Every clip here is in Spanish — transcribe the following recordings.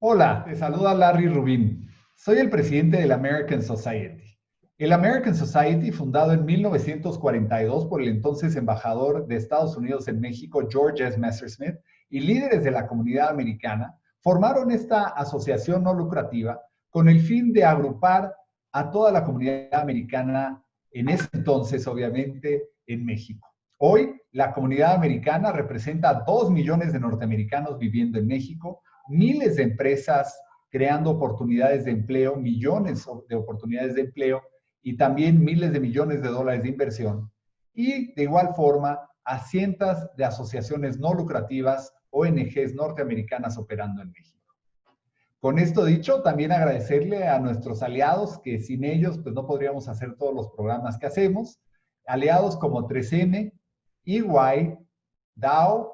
Hola, te saluda Larry Rubin. Soy el presidente del American Society. El American Society, fundado en 1942 por el entonces embajador de Estados Unidos en México, George S. Messersmith, y líderes de la comunidad americana, formaron esta asociación no lucrativa con el fin de agrupar a toda la comunidad americana en ese entonces, obviamente, en México. Hoy, la comunidad americana representa a 2 millones de norteamericanos viviendo en México, miles de empresas creando oportunidades de empleo, millones de oportunidades de empleo y también miles de millones de dólares de inversión. Y de igual forma, a cientos de asociaciones no lucrativas, ONGs norteamericanas operando en México. Con esto dicho, también agradecerle a nuestros aliados, que sin ellos pues no podríamos hacer todos los programas que hacemos. Aliados como 3M, EY, Dow,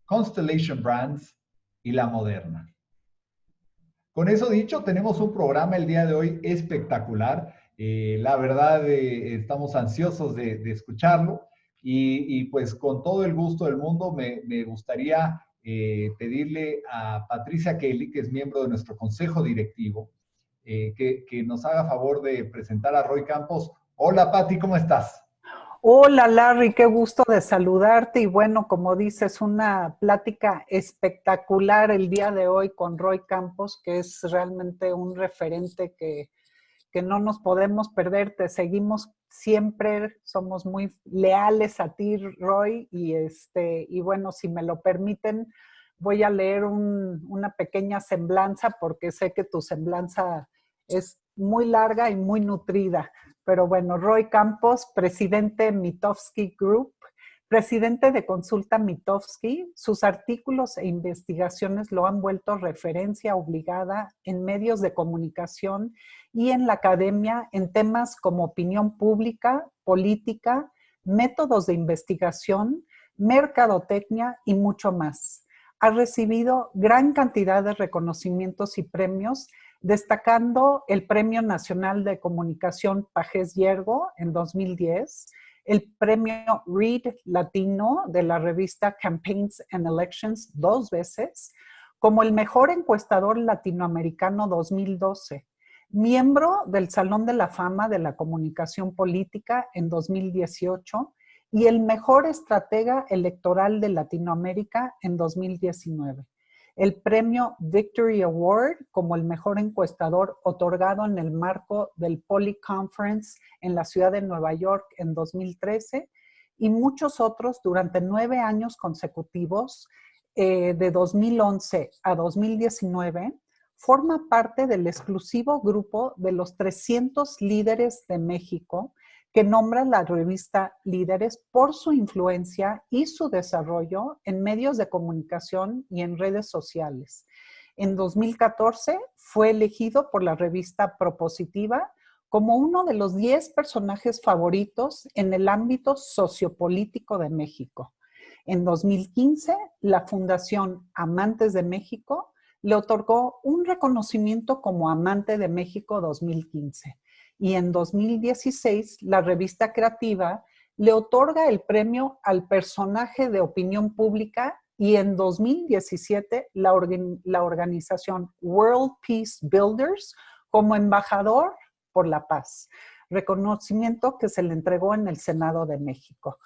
Constellation Brands y La Moderna. Con eso dicho, tenemos un programa el día de hoy espectacular. La verdad, estamos ansiosos de escucharlo y pues con todo el gusto del mundo me gustaría pedirle a Patricia Kelly, que es miembro de nuestro consejo directivo, que nos haga favor de presentar a Roy Campos. Hola, Pati, ¿cómo estás? Hola Larry, qué gusto de saludarte y bueno, como dices, una plática espectacular el día de hoy con Roy Campos, que es realmente un referente que no nos podemos perder. Te seguimos siempre, somos muy leales a ti, Roy, y bueno, si me lo permiten, voy a leer una pequeña semblanza porque sé que tu semblanza es muy larga y muy nutrida. Pero bueno, Roy Campos, presidente Mitofsky Group, presidente de Consulta Mitofsky, sus artículos e investigaciones lo han vuelto referencia obligada en medios de comunicación y en la academia en temas como opinión pública, política, métodos de investigación, mercadotecnia y mucho más. Ha recibido gran cantidad de reconocimientos y premios, destacando el Premio Nacional de Comunicación Pagés Yergo en 2010, el Premio Reed Latino de la revista Campaigns and Elections 2 veces, como el Mejor Encuestador Latinoamericano 2012, miembro del Salón de la Fama de la Comunicación Política en 2018 y el Mejor Estratega Electoral de Latinoamérica en 2019. El premio Victory Award como el mejor encuestador otorgado en el marco del Poly Conference en la ciudad de Nueva York en 2013 y muchos otros durante 9 años consecutivos, de 2011 a 2019, forma parte del exclusivo grupo de los 300 líderes de México que nombra la revista Líderes por su influencia y su desarrollo en medios de comunicación y en redes sociales. En 2014 fue elegido por la revista Propositiva como uno de los 10 personajes favoritos en el ámbito sociopolítico de México. En 2015, la Fundación Amantes de México le otorgó un reconocimiento como Amante de México 2015. Y en 2016, la revista Creativa le otorga el premio al personaje de opinión pública y en 2017 la organización World Peace Builders como embajador por la paz, reconocimiento que se le entregó en el Senado de México.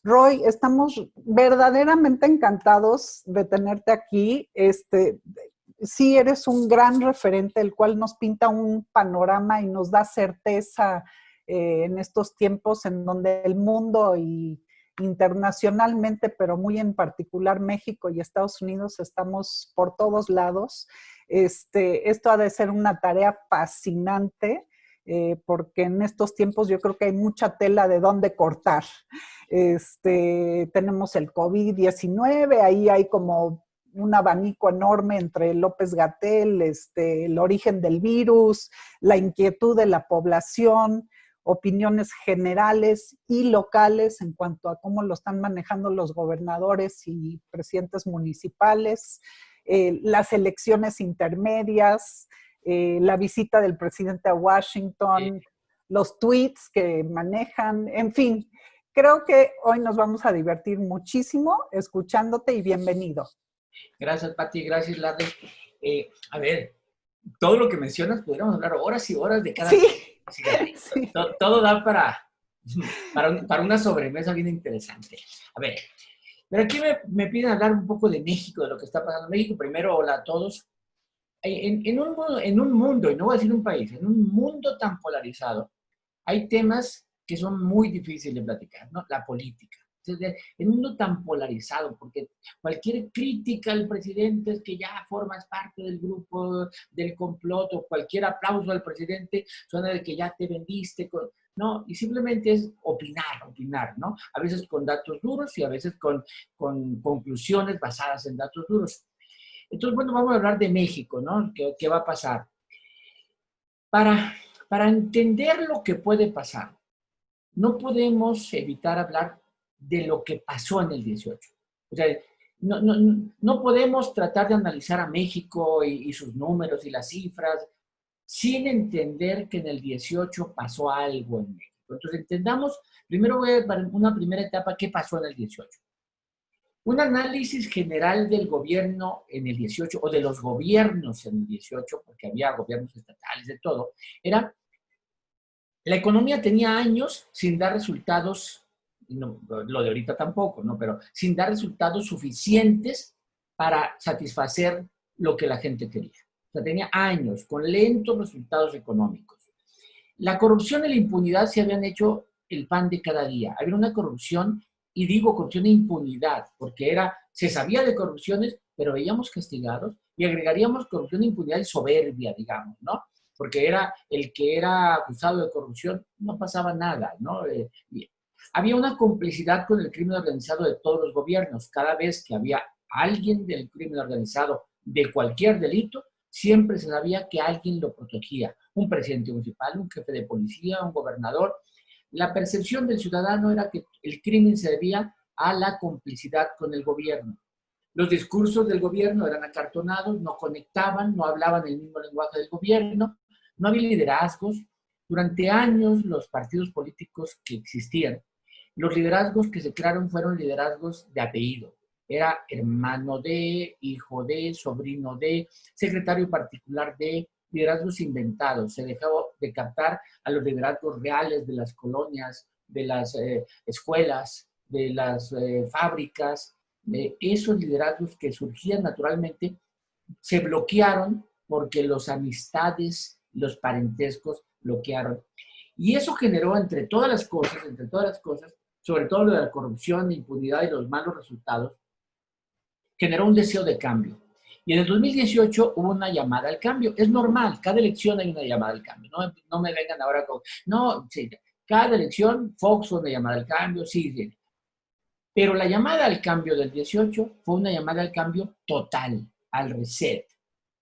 Roy, estamos verdaderamente encantados de tenerte aquí. Sí eres un gran referente, el cual nos pinta un panorama y nos da certeza en estos tiempos en donde el mundo y internacionalmente, pero muy en particular México y Estados Unidos, estamos por todos lados. Esto ha de ser una tarea fascinante, porque en estos tiempos yo creo que hay mucha tela de dónde cortar. Tenemos el COVID-19, ahí hay como un abanico enorme entre López-Gatell, el origen del virus, la inquietud de la población, opiniones generales y locales en cuanto a cómo lo están manejando los gobernadores y presidentes municipales, las elecciones intermedias, la visita del presidente a Washington, los tweets que manejan, en fin. Creo que hoy nos vamos a divertir muchísimo escuchándote y bienvenido. Gracias, Pati. Gracias, Larry. A ver, todo lo que mencionas, podríamos hablar horas y horas de cada sí. cigarrito. Sí. Todo da para una sobremesa bien interesante. A ver, pero aquí me piden hablar un poco de México, de lo que está pasando en México. Primero, hola a todos. En un mundo, y no voy a decir un país, en un mundo tan polarizado, hay temas que son muy difíciles de platicar, ¿no? La política. Entonces, en un mundo tan polarizado, porque cualquier crítica al presidente es que ya formas parte del grupo del complot, o cualquier aplauso al presidente suena de que ya te vendiste. No, y simplemente es opinar, ¿no? A veces con datos duros y a veces con conclusiones basadas en datos duros. Entonces, bueno, vamos a hablar de México, ¿no? ¿Qué va a pasar? Para entender lo que puede pasar, no podemos evitar hablar de lo que pasó en el 18. O sea, no podemos tratar de analizar a México y sus números y las cifras sin entender que en el 18 pasó algo en México. Entonces, entendamos, primero voy a dar una primera etapa, ¿qué pasó en el 18? Un análisis general del gobierno en el 18, o de los gobiernos en el 18, porque había gobiernos estatales, de todo, era la economía tenía años sin dar resultados, no, lo de ahorita tampoco, ¿no? Pero sin dar resultados suficientes para satisfacer lo que la gente quería. O sea, tenía años con lentos resultados económicos. La corrupción y la impunidad se habían hecho el pan de cada día. Había una corrupción, y digo corrupción e impunidad, porque se sabía de corrupciones, pero veíamos castigados, y agregaríamos corrupción, impunidad y soberbia, digamos, ¿no? Porque era el que era acusado de corrupción, no pasaba nada, ¿no? Había una complicidad con el crimen organizado de todos los gobiernos. Cada vez que había alguien del crimen organizado de cualquier delito, siempre se sabía que alguien lo protegía. Un presidente municipal, un jefe de policía, un gobernador. La percepción del ciudadano era que el crimen se debía a la complicidad con el gobierno. Los discursos del gobierno eran acartonados, no conectaban, no hablaban el mismo lenguaje del gobierno, no había liderazgos. Durante años, los partidos políticos que existían, los liderazgos que se crearon fueron liderazgos de apellido. Era hermano de, hijo de, sobrino de, secretario particular de, liderazgos inventados. Se dejaba de captar a los liderazgos reales de las colonias, de las escuelas, de las fábricas. Esos liderazgos que surgían naturalmente se bloquearon porque los amistades, los parentescos bloquearon. Y eso generó, entre todas las cosas, sobre todo lo de la corrupción, la impunidad y los malos resultados, generó un deseo de cambio. Y en el 2018 hubo una llamada al cambio. Es normal, cada elección hay una llamada al cambio. No me vengan ahora con... No, sí, cada elección, Fox fue una llamada al cambio, sí. Pero la llamada al cambio del 18 fue una llamada al cambio total, al reset,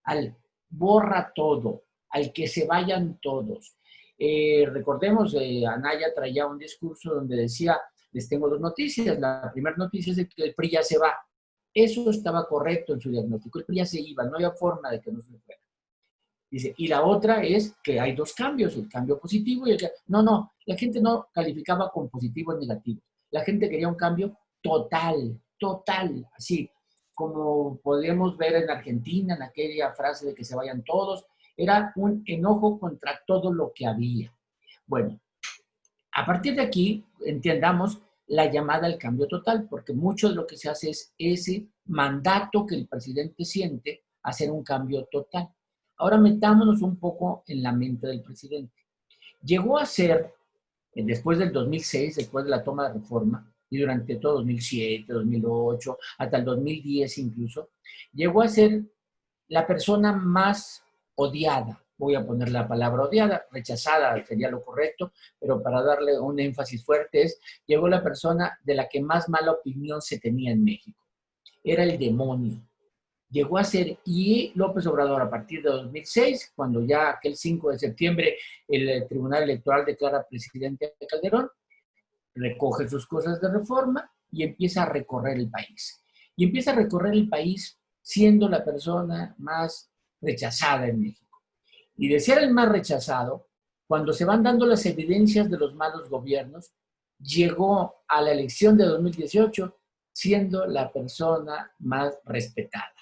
al borra todo, al que se vayan todos. Recordemos, Anaya traía un discurso donde decía, les tengo dos noticias. La primera noticia es que el PRI ya se va. Eso estaba correcto en su diagnóstico. El PRI ya se iba, no había forma de que no se fuera. Dice, y la otra es que hay dos cambios, el cambio positivo y el que... No, la gente no calificaba con positivo y negativo. La gente quería un cambio total, así como podemos ver en Argentina, en aquella frase de que se vayan todos, era un enojo contra todo lo que había. Bueno, a partir de aquí, entendamos la llamada al cambio total, porque mucho de lo que se hace es ese mandato que el presidente siente, hacer un cambio total. Ahora metámonos un poco en la mente del presidente. Llegó a ser, después del 2006, después de la toma de reforma, y durante todo 2007, 2008, hasta el 2010 incluso, llegó a ser la persona más odiada. Voy a poner la palabra odiada, rechazada sería lo correcto, pero para darle un énfasis fuerte llegó la persona de la que más mala opinión se tenía en México. Era el demonio. Llegó a ser, y López Obrador a partir de 2006, cuando ya aquel 5 de septiembre el Tribunal Electoral declara presidente a Calderón, recoge sus cosas de reforma y empieza a recorrer el país. Y empieza a recorrer el país siendo la persona más rechazada en México. Y de ser el más rechazado, cuando se van dando las evidencias de los malos gobiernos, llegó a la elección de 2018 siendo la persona más respetada.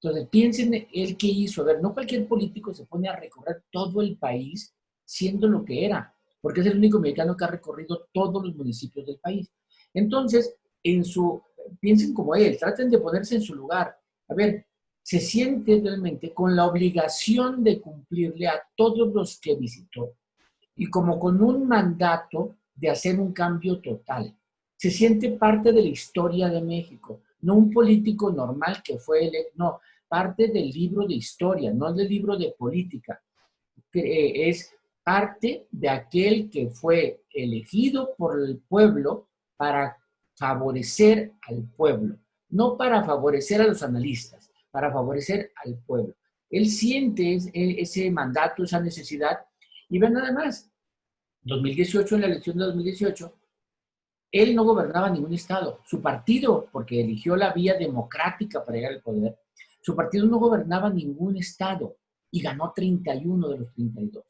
Entonces, piensen él qué hizo. A ver, no cualquier político se pone a recorrer todo el país siendo lo que era, porque es el único mexicano que ha recorrido todos los municipios del país. Entonces, piensen como él, traten de ponerse en su lugar. A ver, se siente realmente con la obligación de cumplirle a todos los que visitó y como con un mandato de hacer un cambio total. Se siente parte de la historia de México, no un político normal que fue electo, no, parte del libro de historia, no del libro de política. Es parte de aquel que fue elegido por el pueblo para favorecer al pueblo, no para favorecer a los analistas, para favorecer al pueblo. Él siente ese mandato, esa necesidad, y ve nada más, 2018, en la elección de 2018, él no gobernaba ningún estado. Su partido, porque eligió la vía democrática para llegar al poder, su partido no gobernaba ningún estado y ganó 31 de los 32.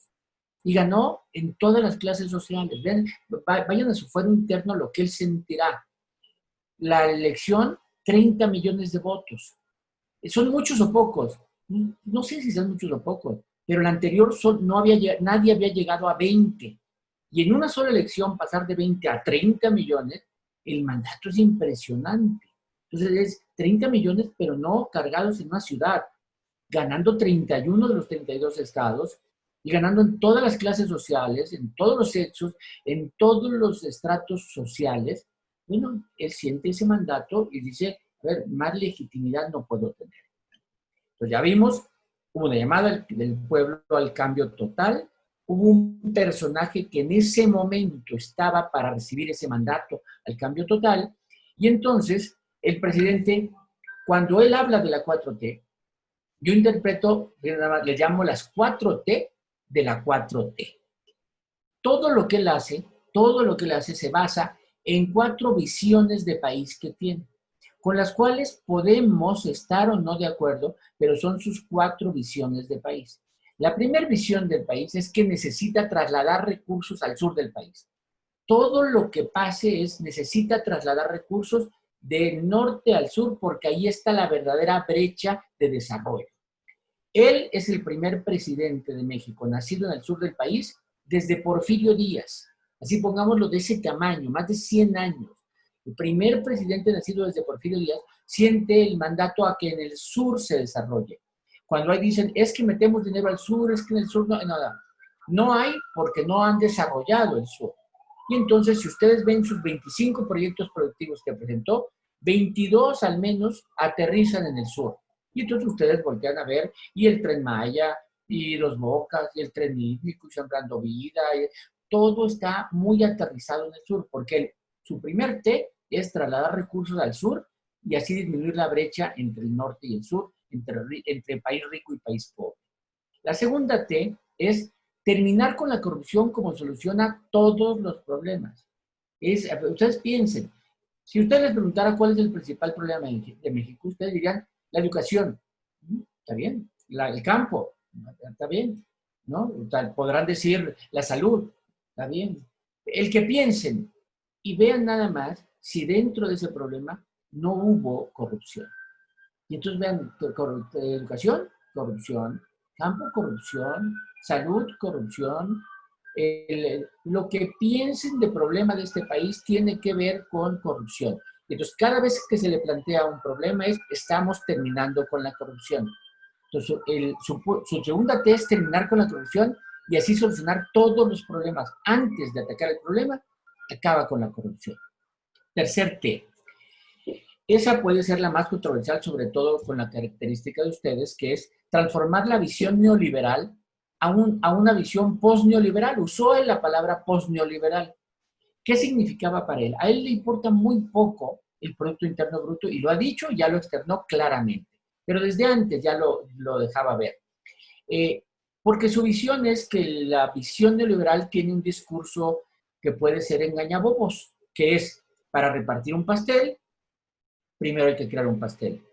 Y ganó en todas las clases sociales. Ven, vayan a su fuero interno lo que él sentirá. La elección, 30 millones de votos. ¿Son muchos o pocos? No sé si son muchos o pocos, pero la anterior nadie había llegado a 20. Y en una sola elección pasar de 20 a 30 millones, el mandato es impresionante. Entonces es 30 millones, pero no cargados en una ciudad, ganando 31 de los 32 estados y ganando en todas las clases sociales, en todos los sexos, en todos los estratos sociales. Bueno, él siente ese mandato y dice, a ver, más legitimidad no puedo tener. Entonces ya vimos, hubo una llamada del pueblo al cambio total, hubo un personaje que en ese momento estaba para recibir ese mandato al cambio total, y entonces el presidente, cuando él habla de la 4T, yo interpreto, le llamo las 4T de la 4T. Todo lo que él hace se basa en 4 visiones de país que tiene, con las cuales podemos estar o no de acuerdo, pero son sus 4 visiones de país. La primera visión del país es que necesita trasladar recursos al sur del país. Todo lo que pase necesita trasladar recursos del norte al sur porque ahí está la verdadera brecha de desarrollo. Él es el primer presidente de México, nacido en el sur del país, desde Porfirio Díaz. Así pongámoslo de ese tamaño, más de 100 años. El primer presidente nacido desde Porfirio Díaz siente el mandato a que en el sur se desarrolle. Cuando ahí dicen, es que metemos dinero al sur, es que en el sur no, nada. No hay porque no han desarrollado el sur. Y entonces, si ustedes ven sus 25 proyectos productivos que presentó, 22 al menos aterrizan en el sur. Y entonces ustedes voltean a ver, y el Tren Maya, y los Bocas, y el Tren Hídrico, y Sembrando Vida, y todo está muy aterrizado en el sur, porque su primer T es trasladar recursos al sur y así disminuir la brecha entre el norte y el sur, entre país rico y país pobre. La segunda T es terminar con la corrupción como soluciona todos los problemas. Ustedes piensen, si ustedes les preguntara cuál es el principal problema de México, ustedes dirían la educación. Está bien. El campo. Está bien. ¿No? Podrán decir la salud. Está bien. El que piensen y vean nada más si dentro de ese problema no hubo corrupción. Y entonces vean, educación, corrupción, campo, corrupción, salud, corrupción. Lo que piensen de problema de este país tiene que ver con corrupción. Entonces, cada vez que se le plantea un problema estamos terminando con la corrupción. Entonces, su segunda T es terminar con la corrupción y así solucionar todos los problemas. Antes de atacar el problema, acaba con la corrupción. Tercer T. Esa puede ser la más controversial, sobre todo con la característica de ustedes, que es transformar la visión neoliberal a una visión post-neoliberal. Usó él la palabra post-neoliberal. ¿Qué significaba para él? A él le importa muy poco el Producto Interno Bruto y lo ha dicho, ya lo externó claramente. Pero desde antes ya lo dejaba ver. Porque su visión es que la visión neoliberal tiene un discurso que puede ser engañabobos, que es para repartir un pastel, primero hay que crear un pastel.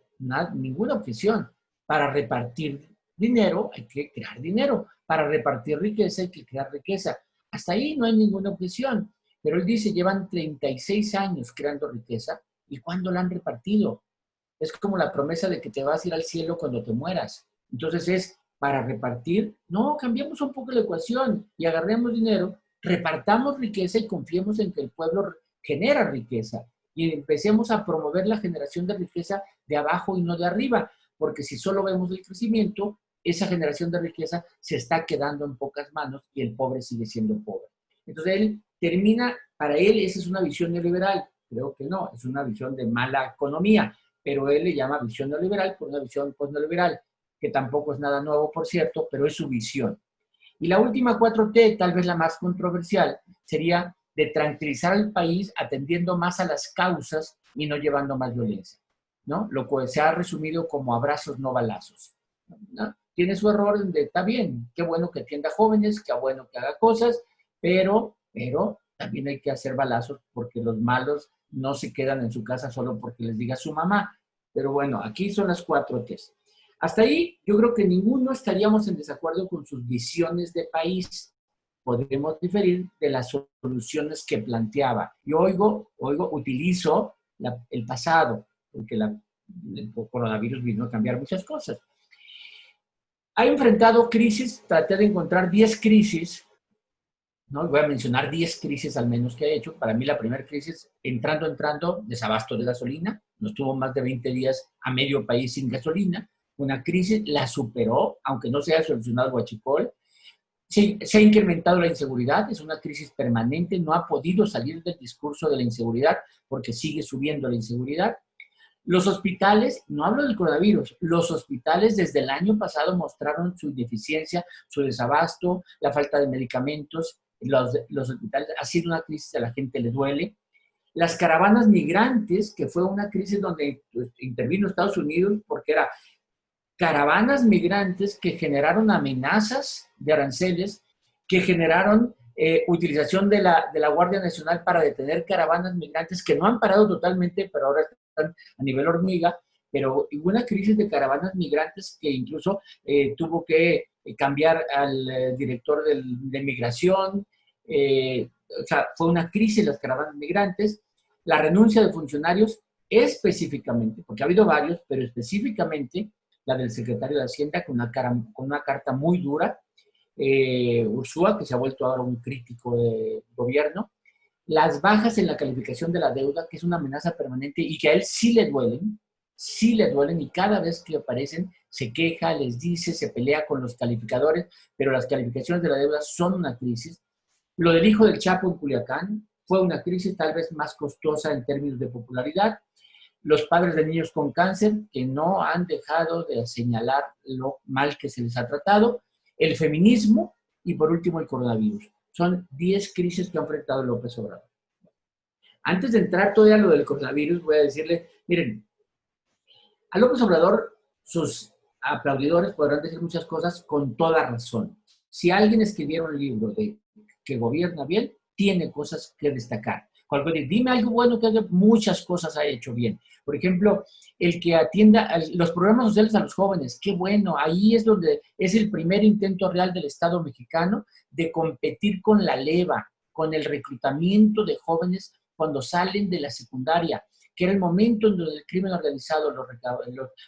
Ninguna objeción. Para repartir dinero hay que crear dinero. Para repartir riqueza hay que crear riqueza. Hasta ahí no hay ninguna objeción. Pero él dice, llevan 36 años creando riqueza. ¿Y cuándo la han repartido? Es como la promesa de que te vas a ir al cielo cuando te mueras. Entonces es para repartir. No, cambiemos un poco la ecuación y agarremos dinero, repartamos riqueza y confiemos en que el pueblo genera riqueza. Y empecemos a promover la generación de riqueza de abajo y no de arriba. Porque si solo vemos el crecimiento, esa generación de riqueza se está quedando en pocas manos y el pobre sigue siendo pobre. Entonces él termina, para él esa es una visión neoliberal. Creo que no, es una visión de mala economía, pero él le llama visión neoliberal por una visión postneoliberal, que tampoco es nada nuevo, por cierto, pero es su visión. Y la última 4T, tal vez la más controversial, sería de tranquilizar al país atendiendo más a las causas y no llevando más violencia, ¿no? Lo que se ha resumido como abrazos, no balazos, ¿no? Tiene su error de, está bien, qué bueno que atienda jóvenes, qué bueno que haga cosas, pero también hay que hacer balazos porque los malos no se quedan en su casa solo porque les diga su mamá. Pero bueno, aquí son las 4Ts. Hasta ahí yo creo que ninguno estaríamos en desacuerdo con sus visiones de país. Podemos diferir de las soluciones que planteaba. Yo utilizo el pasado, porque el coronavirus vino a cambiar muchas cosas. Ha enfrentado crisis, traté de encontrar 10 crisis, ¿no? Voy a mencionar 10 crisis al menos que ha hecho. Para mí la primera crisis, entrando, desabasto de gasolina. Nos tuvo más de 20 días a medio país sin gasolina. Una crisis, la superó, aunque no se haya solucionado el huachicol. Se ha incrementado la inseguridad, es una crisis permanente, no ha podido salir del discurso de la inseguridad porque sigue subiendo la inseguridad. Los hospitales, no hablo del coronavirus, los hospitales desde el año pasado mostraron su ineficiencia, su desabasto, la falta de medicamentos. Los hospitales, ha sido una crisis, a la gente le duele. Las caravanas migrantes, que fue una crisis donde intervino Estados Unidos porque era caravanas migrantes que generaron amenazas de aranceles, que generaron utilización de la Guardia Nacional para detener caravanas migrantes que no han parado totalmente, pero ahora están a nivel hormiga. Pero hubo una crisis de caravanas migrantes que incluso tuvo que cambiar al director de migración. O sea, fue una crisis las caravanas migrantes. La renuncia de funcionarios específicamente, porque ha habido varios, pero específicamente la del secretario de Hacienda con una carta muy dura, Ursúa, que se ha vuelto ahora un crítico de gobierno, las bajas en la calificación de la deuda, que es una amenaza permanente y que a él sí le duelen y cada vez que aparecen se queja, les dice, se pelea con los calificadores, pero las calificaciones de la deuda son una crisis. Lo del hijo del Chapo en Culiacán fue una crisis tal vez más costosa en términos de popularidad. Los padres de niños con cáncer que no han dejado de señalar lo mal que se les ha tratado, el feminismo y por último el coronavirus. Son 10 crisis que ha enfrentado López Obrador. Antes de entrar todavía a lo del coronavirus, voy a decirle, miren, a López Obrador sus aplaudidores podrán decir muchas cosas con toda razón. Si alguien escribiera un libro de que gobierna bien, tiene cosas que destacar. Dime algo bueno que haga, muchas cosas ha hecho bien. Por ejemplo, el que atienda los programas sociales a los jóvenes, qué bueno, ahí es donde es el primer intento real del Estado mexicano de competir con la leva, con el reclutamiento de jóvenes cuando salen de la secundaria, que era el momento en donde el crimen organizado los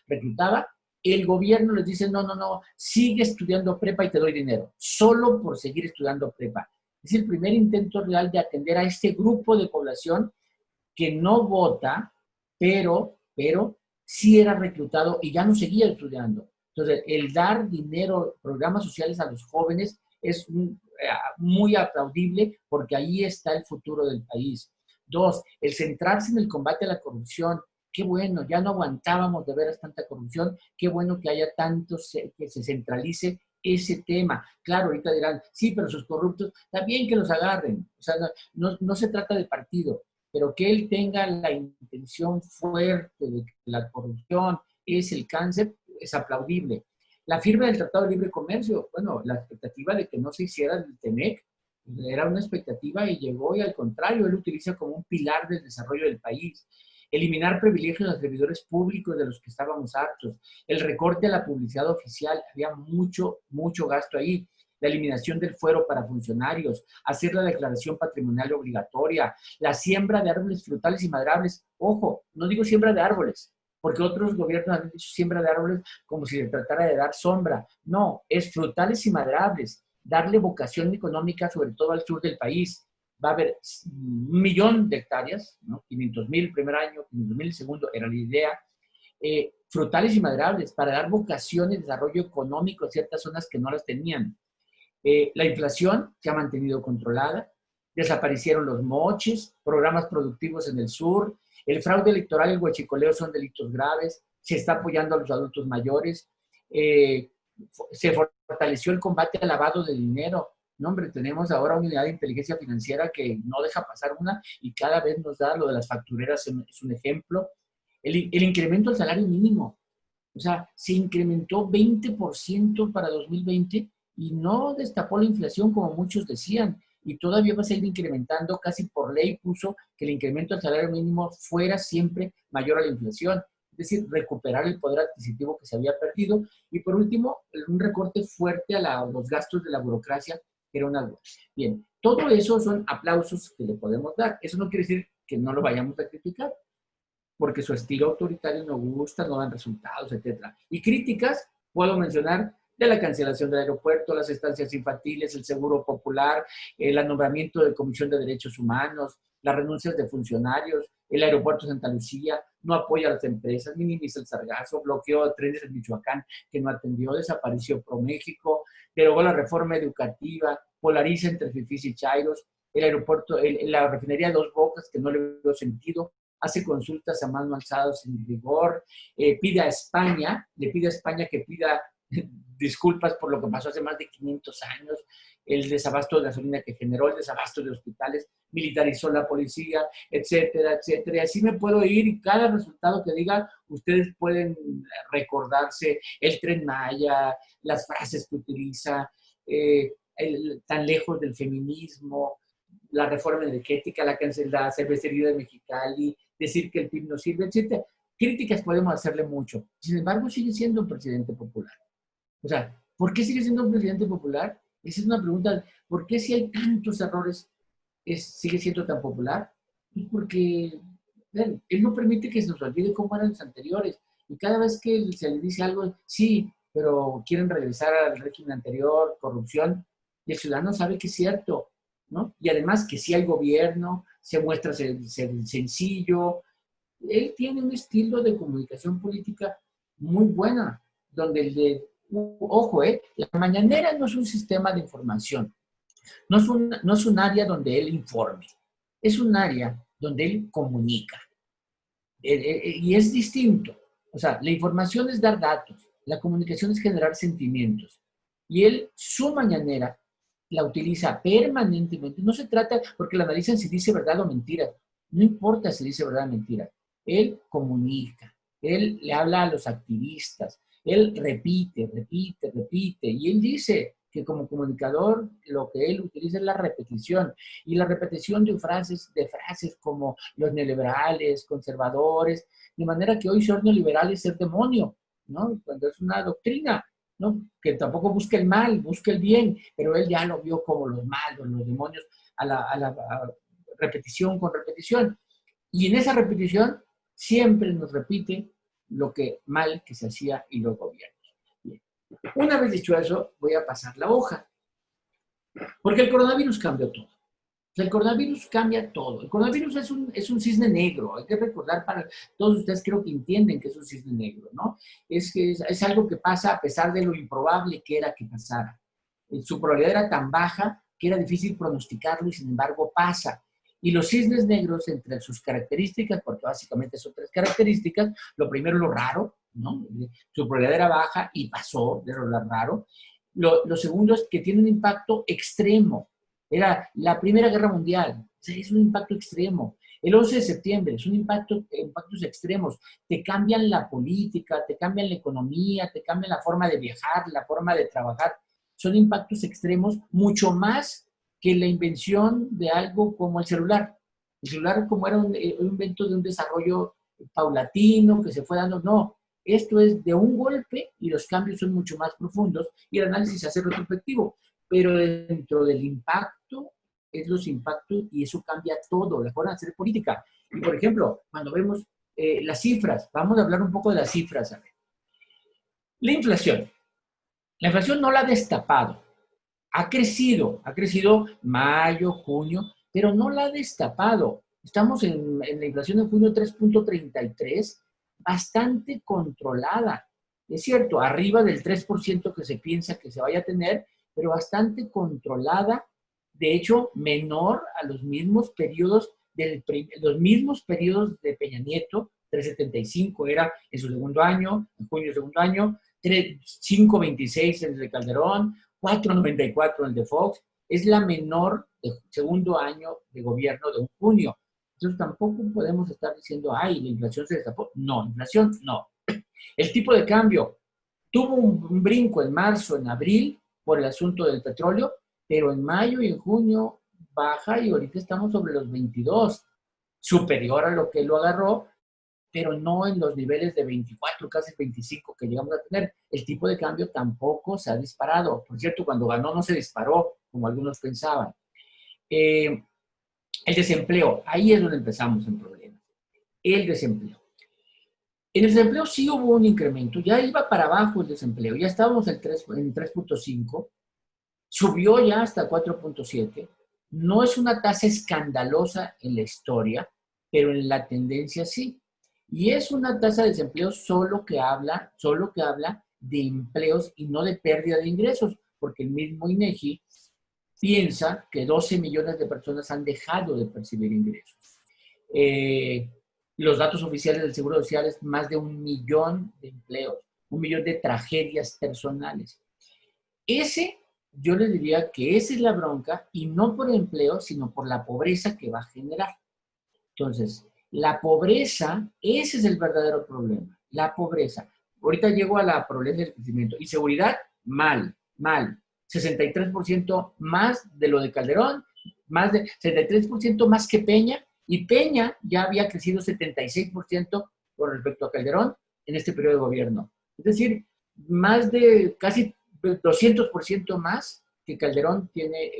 reclutaba. El gobierno les dice, no, sigue estudiando prepa y te doy dinero, solo por seguir estudiando prepa. Es el primer intento real de atender a este grupo de población que no vota, pero sí era reclutado y ya no seguía estudiando. Entonces, el dar dinero, programas sociales a los jóvenes es muy aplaudible porque ahí está el futuro del país. 2, el centrarse en el combate a la corrupción. Qué bueno, ya no aguantábamos de veras tanta corrupción. Qué bueno que haya tantos, que se centralice ese tema. Claro, ahorita dirán, sí, pero sus corruptos, está bien que los agarren. O sea, no se trata de partido, pero que él tenga la intención fuerte de que la corrupción es el cáncer, es aplaudible. La firma del Tratado de Libre Comercio, bueno, la expectativa de que no se hiciera el TEMEC era una expectativa y llegó, y al contrario, él lo utiliza como un pilar del desarrollo del país. Eliminar privilegios a los servidores públicos de los que estábamos hartos, el recorte a la publicidad oficial, había mucho gasto ahí, la eliminación del fuero para funcionarios, hacer la declaración patrimonial obligatoria, la siembra de árboles frutales y maderables. Ojo, no digo siembra de árboles, porque otros gobiernos han dicho siembra de árboles como si se tratara de dar sombra. No, es frutales y maderables, darle vocación económica sobre todo al sur del país. Va a haber 1.000.000 de hectáreas, ¿no? 500,000 el primer año, 500,000 el segundo, era la idea. Frutales y maderables para dar vocación y desarrollo económico a ciertas zonas que no las tenían. La inflación se ha mantenido controlada, desaparecieron los moches, programas productivos en el sur, el fraude electoral y el huachicoleo son delitos graves, se está apoyando a los adultos mayores, se fortaleció el combate al lavado de dinero. No, hombre, tenemos ahora una unidad de inteligencia financiera que no deja pasar una y cada vez nos da lo de las factureras, es un ejemplo. El incremento del salario mínimo, o sea, se incrementó 20% para 2020 y no destapó la inflación como muchos decían, y todavía va a seguir incrementando, casi por ley puso que el incremento del salario mínimo fuera siempre mayor a la inflación, es decir, recuperar el poder adquisitivo que se había perdido, y por último, un recorte fuerte a los gastos de la burocracia, que era una... Bien, todo eso son aplausos que le podemos dar, eso no quiere decir que no lo vayamos a criticar, porque su estilo autoritario no gusta, no dan resultados, etc. Y críticas, puedo mencionar, de la cancelación del aeropuerto, las estancias infantiles, el seguro popular, el nombramiento de Comisión de Derechos Humanos, las renuncias de funcionarios, el aeropuerto de Santa Lucía, no apoya a las empresas, minimiza el sargazo, bloqueó trenes en Michoacán que no atendió, desapareció ProMéxico, derogó la reforma educativa, polariza entre fifís y chairos, el aeropuerto, la refinería de Dos Bocas, que no le dio sentido, hace consultas a mano alzada sin rigor, pide a España, le pide a España que pida disculpas por lo que pasó hace más de 500 años, el desabasto de gasolina que generó, el desabasto de hospitales, militarizó la policía, etcétera, etcétera. Y así me puedo ir y cada resultado que diga, ustedes pueden recordarse el Tren Maya, las frases que utiliza, tan lejos del feminismo, la reforma energética, la cervecería de Mexicali, decir que el PIB no sirve, etc. Críticas podemos hacerle mucho. Sin embargo, sigue siendo un presidente popular. O sea, ¿por qué sigue siendo un presidente popular? Esa es una pregunta. ¿Por qué si hay tantos errores sigue siendo tan popular? Pues porque él no permite que se nos olvide cómo eran los anteriores. Y cada vez que se le dice algo, sí, pero quieren regresar al régimen anterior, corrupción, y el ciudadano sabe que es cierto, ¿no? Y además que sí hay gobierno, se muestra ser sencillo. Él tiene un estilo de comunicación política muy buena, donde ojo, la mañanera no es un sistema de información, no es un área donde él informe, es un área donde él comunica. Y es distinto. O sea, la información es dar datos, la comunicación es generar sentimientos. Y él, su mañanera, la utiliza permanentemente. No se trata, porque la analizan si dice verdad o mentira. No importa si dice verdad o mentira. Él comunica, él le habla a los activistas, él repite, repite, repite. Y él dice que como comunicador lo que él utiliza es la repetición. Y la repetición de frases como los neoliberales, conservadores, de manera que hoy ser neoliberal es ser demonio, ¿no? Cuando es una doctrina, ¿no? Que tampoco busca el mal, busca el bien, pero él ya lo vio como los malos, los demonios, a la repetición con repetición. Y en esa repetición siempre nos repite lo que mal que se hacía y los gobiernos. Bien. Una vez dicho eso, voy a pasar la hoja. Porque el coronavirus cambió todo. O sea, el coronavirus cambia todo. El coronavirus es un cisne negro. Hay que recordar para todos ustedes, creo que entienden que es un cisne negro, ¿no? Es algo que pasa a pesar de lo improbable que era que pasara. Su probabilidad era tan baja que era difícil pronosticarlo y sin embargo pasa. Y los cisnes negros, entre sus características, porque básicamente son 3 características, lo primero lo raro, ¿no? Su probabilidad era baja y pasó de lo raro. Lo segundo es que tiene un impacto extremo. Era la Primera Guerra Mundial, o sea, es un impacto extremo. El 11 de septiembre es un impactos extremos. Te cambian la política, te cambian la economía, te cambian la forma de viajar, la forma de trabajar. Son impactos extremos mucho más que la invención de algo como el celular. El celular como era un invento de un desarrollo paulatino que se fue dando, no. Esto es de un golpe y los cambios son mucho más profundos y el análisis se hace retrospectivo. Pero dentro del impacto es los impactos y eso cambia todo, la forma de hacer política. Y por ejemplo, cuando vemos las cifras. Vamos a hablar un poco de las cifras. A ver. La inflación. La inflación no la ha destapado. Ha crecido mayo, junio, pero no la ha destapado. Estamos en la inflación de junio 3.33, bastante controlada. Es cierto, arriba del 3% que se piensa que se vaya a tener, pero bastante controlada. De hecho, menor a los mismos periodos de Peña Nieto. 3.75 era en su segundo año, en junio del segundo año, 5.26 en el de Calderón, 4.94 en el de Fox. Es la menor de segundo año de gobierno de un junio. Entonces tampoco podemos estar diciendo, ay, la inflación se destapó. No, inflación no. El tipo de cambio tuvo un brinco en marzo, en abril, por el asunto del petróleo, pero en mayo y en junio baja y ahorita estamos sobre los 22, superior a lo que lo agarró, pero no en los niveles de 24, casi 25 que llegamos a tener. El tipo de cambio tampoco se ha disparado. Por cierto, cuando ganó no se disparó, como algunos pensaban. El desempleo, ahí es donde empezamos el problema. El desempleo. En el desempleo sí hubo un incremento, ya iba para abajo el desempleo, ya estábamos en 3.5, subió ya hasta 4.7. No es una tasa escandalosa en la historia, pero en la tendencia sí. Y es una tasa de desempleo solo que habla de empleos y no de pérdida de ingresos, porque el mismo INEGI piensa que 12 millones de personas han dejado de percibir ingresos. Los datos oficiales del Seguro Social es más de 1 millón de empleos, 1 millón de tragedias personales. Yo les diría que esa es la bronca, y no por el empleo, sino por la pobreza que va a generar. Entonces, la pobreza, ese es el verdadero problema, la pobreza. Ahorita llego a la pobreza del crecimiento. Y seguridad, mal. 63% más de lo de Calderón, más de 63% más que Peña, y Peña ya había crecido 76% con respecto a Calderón en este periodo de gobierno. Es decir, más de casi 200% más que Calderón tiene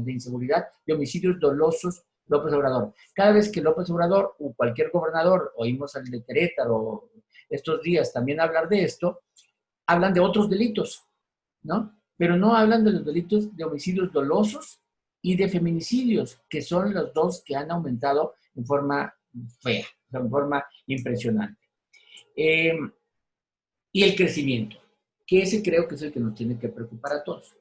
de inseguridad, de homicidios dolosos López Obrador. Cada vez que López Obrador o cualquier gobernador, oímos al de Querétaro estos días también hablar de esto, hablan de otros delitos, ¿no? Pero no hablan de los delitos de homicidios dolosos y de feminicidios, que son los dos que han aumentado en forma fea, en forma impresionante. Y el crecimiento, que ese creo que es el que nos tiene que preocupar a todos.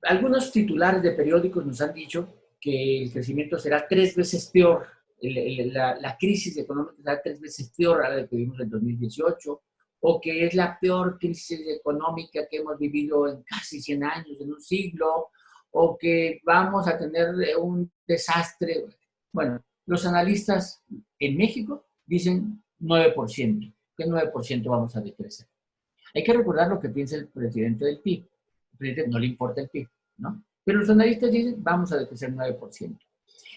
Algunos titulares de periódicos nos han dicho que el crecimiento será 3 veces peor, la crisis económica será 3 veces peor a la que vimos en 2018, o que es la peor crisis económica que hemos vivido en casi 100 años, en un siglo, o que vamos a tener un desastre. Bueno, los analistas en México dicen 9%, que 9% vamos a decrecer. Hay que recordar lo que piensa el presidente del PIB. Al presidente no le importa el PIB, ¿no? Pero los analistas dicen, vamos a decrecer 9%.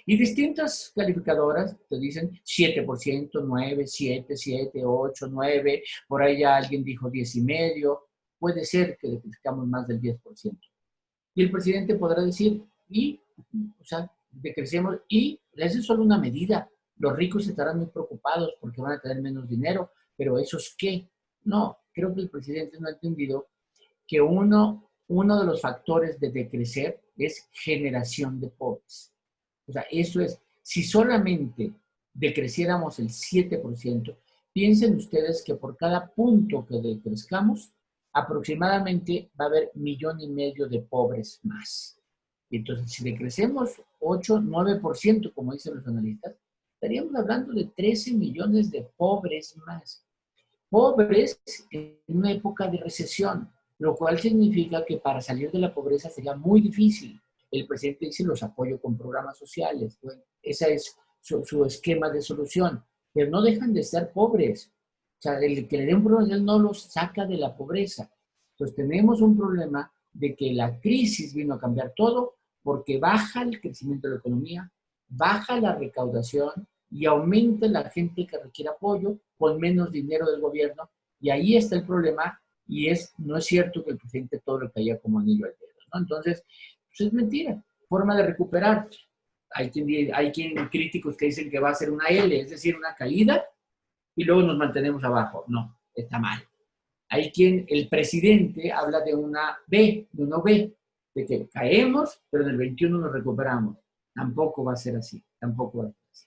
Y distintas calificadoras te dicen 7%, 9, 7, 7, 8, 9, por ahí ya alguien dijo 10,5%, puede ser que decrezcamos más del 10%. Y el presidente podrá decir, decrecemos, y esa es solo una medida. Los ricos estarán muy preocupados porque van a tener menos dinero, pero ¿esos qué? No, creo que el presidente no ha entendido que uno de los factores de decrecer es generación de pobres. O sea, eso es, si solamente decreciéramos el 7%, piensen ustedes que por cada punto que decrezcamos, aproximadamente va a haber 1,5 millones de pobres más. Y entonces, si decrecemos 8, 9%, como dicen los analistas, estaríamos hablando de 13 millones de pobres más. Pobres en una época de recesión, lo cual significa que para salir de la pobreza sería muy difícil. El presidente dice, los apoyo con programas sociales. Bueno, ese es su esquema de solución. Pero no dejan de ser pobres. O sea, el que le dé un programa social no los saca de la pobreza. Entonces tenemos un problema de que la crisis vino a cambiar todo porque baja el crecimiento de la economía, baja la recaudación y aumenta la gente que requiere apoyo con menos dinero del gobierno. Y ahí está el problema, y no es cierto que el presidente todo lo caía como anillo al dedo, ¿no? Entonces, pues es mentira. Forma de recuperar. Hay críticos que dicen que va a ser una L, es decir, una caída, y luego nos mantenemos abajo. No, está mal. El presidente habla de una B, de una B, de que caemos, pero en el 21 nos recuperamos. Tampoco va a ser así, tampoco va a ser así.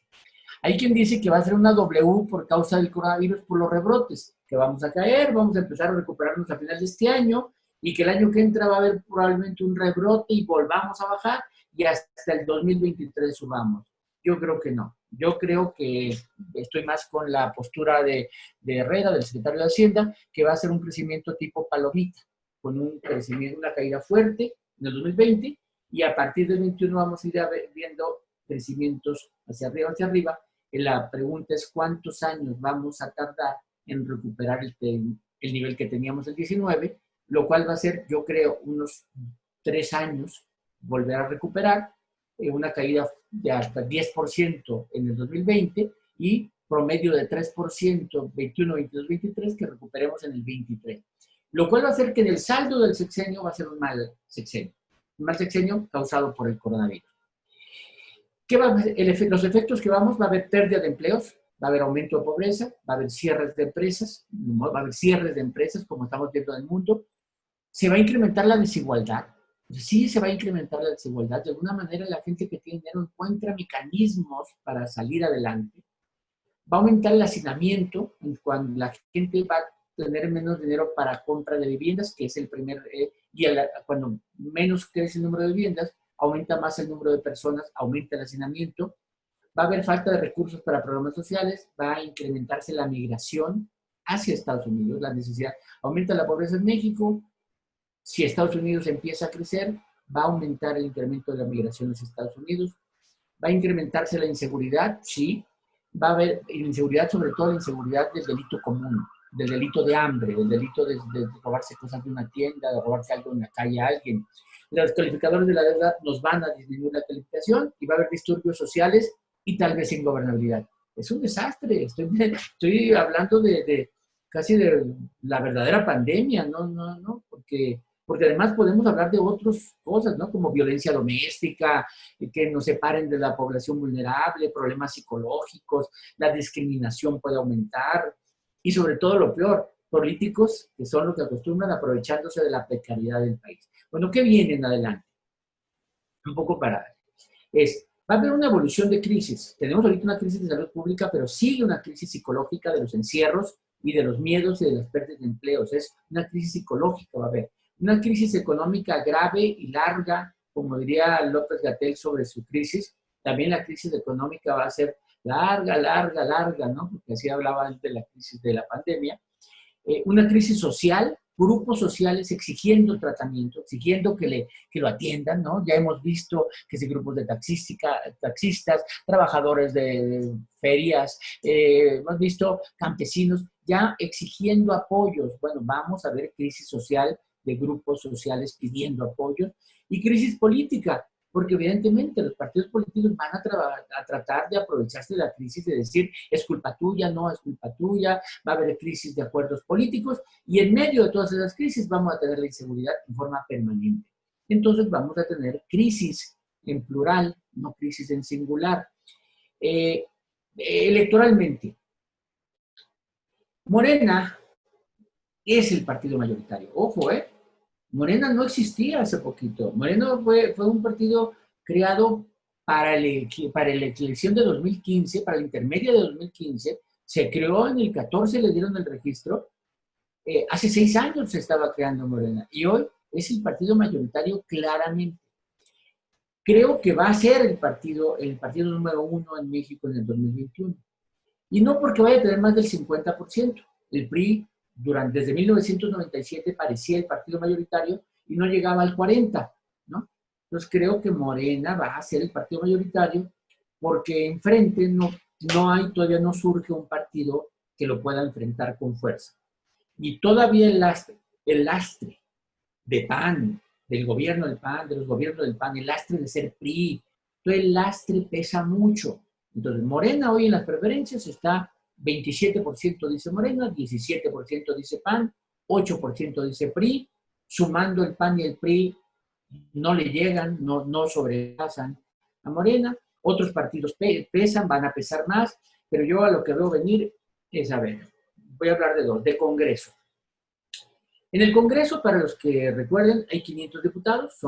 Hay quien dice que va a ser una W por causa del coronavirus, por los rebrotes, que vamos a caer, vamos a empezar a recuperarnos a final de este año, y que el año que entra va a haber probablemente un rebrote y volvamos a bajar, y hasta el 2023 subamos. Yo creo que no. Yo creo que estoy más con la postura de Herrera, del secretario de Hacienda, que va a ser un crecimiento tipo palomita, con un crecimiento, una caída fuerte en el 2020, y a partir del 21 vamos a ir viendo crecimientos hacia arriba. Y la pregunta es cuántos años vamos a tardar en recuperar el nivel que teníamos el 19, lo cual va a ser, yo creo, unos 3 años volver a recuperar, una caída de hasta 10% en el 2020 y promedio de 3%, 21, 22, 23, que recuperemos en el 23. Lo cual va a hacer que en el saldo del sexenio va a ser un mal sexenio. Un mal sexenio causado por el coronavirus. ¿Qué va a haber? Los efectos que va a haber pérdida de empleos, va a haber aumento de pobreza, va a haber cierres de empresas, como estamos viendo en el mundo. Se va a incrementar la desigualdad. Sí, se va a incrementar la desigualdad. De alguna manera, la gente que tiene dinero encuentra mecanismos para salir adelante. Va a aumentar el hacinamiento, cuando la gente va a tener menos dinero para compra de viviendas, que es el primer, cuando menos crece el número de viviendas, aumenta más el número de personas, aumenta el hacinamiento. Va a haber falta de recursos para programas sociales, va a incrementarse la migración hacia Estados Unidos, la necesidad, aumenta la pobreza en México. Si Estados Unidos empieza a crecer, va a aumentar el incremento de la migración hacia Estados Unidos. Va a incrementarse la inseguridad, sí. Va a haber inseguridad, sobre todo la inseguridad del delito común, del delito de hambre, del delito de robarse cosas de una tienda, de robarse algo en la calle a alguien. Los calificadores de la deuda nos van a disminuir la calificación y va a haber disturbios sociales y tal vez ingobernabilidad. Es un desastre. Estoy hablando casi de la verdadera pandemia, no, porque además podemos hablar de otras cosas, ¿no? Como violencia doméstica, que nos separen de la población vulnerable, problemas psicológicos, la discriminación puede aumentar, y sobre todo lo peor, políticos que son los que acostumbran aprovechándose de la precariedad del país. Bueno, ¿qué viene en adelante? Un poco va a haber una evolución de crisis. Tenemos ahorita una crisis de salud pública, pero sigue una crisis psicológica de los encierros y de los miedos y de las pérdidas de empleos. Es una crisis psicológica, va a haber. Una crisis económica grave y larga, como diría López-Gatell sobre su crisis. También la crisis económica va a ser larga, ¿no? Porque así hablaba antes de la crisis de la pandemia. Una crisis social, grupos sociales exigiendo tratamiento, exigiendo que lo atiendan, ¿no? Ya hemos visto que si grupos de taxistas, trabajadores de ferias, hemos visto campesinos ya exigiendo apoyos. Bueno, vamos a ver crisis social de grupos sociales pidiendo apoyos y crisis política, porque evidentemente los partidos políticos van a tratar de aprovecharse de la crisis de decir es culpa tuya, no es culpa tuya, va a haber crisis de acuerdos políticos y en medio de todas esas crisis vamos a tener la inseguridad en forma permanente. Entonces vamos a tener crisis en plural, no crisis en singular. Electoralmente, Morena es el partido mayoritario. Ojo, Morena no existía hace poquito. Morena fue un partido creado para la elección de 2015, para la intermedia de 2015. Se creó en el 14, le dieron el registro. Hace 6 años se estaba creando Morena. Y hoy es el partido mayoritario claramente. Creo que va a ser el partido número 1 en México en el 2021. Y no porque vaya a tener más del 50%. El PRI desde 1997 parecía el partido mayoritario y no llegaba al 40%, ¿no? Entonces creo que Morena va a ser el partido mayoritario porque enfrente todavía no surge un partido que lo pueda enfrentar con fuerza. Y todavía el lastre de PAN, del gobierno del PAN, de los gobiernos del PAN, el lastre de ser PRI, todo el lastre pesa mucho. Entonces Morena hoy en las preferencias está 27% dice Morena, 17% dice PAN, 8% dice PRI, sumando el PAN y el PRI no le llegan, no sobrepasan a Morena, Otros partidos pesan, van a pesar más, pero yo a lo que veo venir es, a ver, voy a hablar de dos, de Congreso. En el Congreso, para los que recuerden, hay 500 diputados,